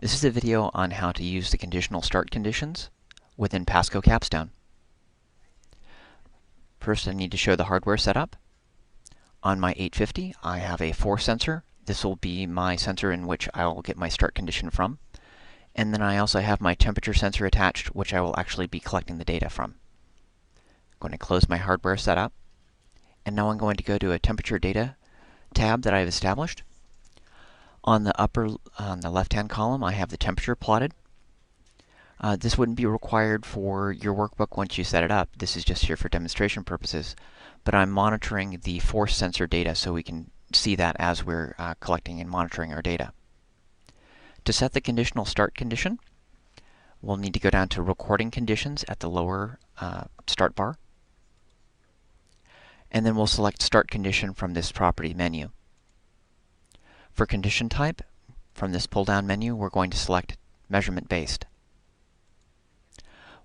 This is a video on how to use the conditional start conditions within Pasco Capstone. First, I need to show the hardware setup. On my 850, I have a force sensor. This will be my sensor in which I will get my start condition from. And then I also have my temperature sensor attached, which I will actually be collecting the data from. I'm going to close my hardware setup. And now I'm going to go to a temperature data tab that I've established. On the left-hand column, I have the temperature plotted. This wouldn't be required for your workbook once you set it up. This is just here for demonstration purposes. But I'm monitoring the force sensor data so we can see that as we're collecting and monitoring our data. To set the conditional start condition, we'll need to go down to recording conditions at the lower start bar. And then we'll select start condition from this property menu. For condition type, from this pull-down menu, we're going to select measurement based.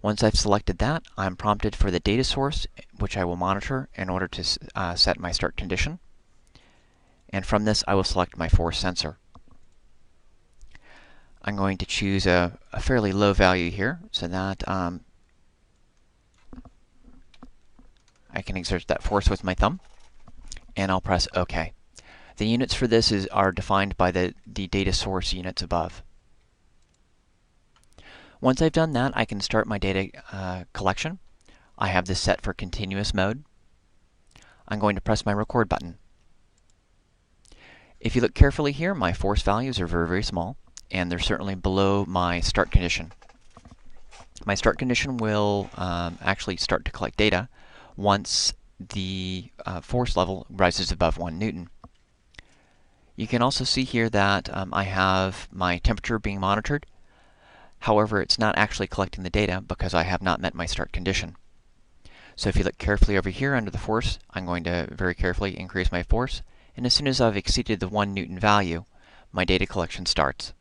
Once I've selected that, I'm prompted for the data source, which I will monitor in order to set my start condition. And from this, I will select my force sensor. I'm going to choose a fairly low value here so that I can exert that force with my thumb. And I'll press OK. The units for this are defined by the data source units above. Once I've done that, I can start my data collection. I have this set for continuous mode. I'm going to press my record button. If you look carefully here, my force values are very, very small, and they're certainly below my start condition. My start condition will actually start to collect data once the force level rises above 1 Newton. You can also see here that I have my temperature being monitored. However, it's not actually collecting the data because I have not met my start condition. So if you look carefully over here under the force, I'm going to very carefully increase my force, and as soon as I've exceeded the 1 Newton value, my data collection starts.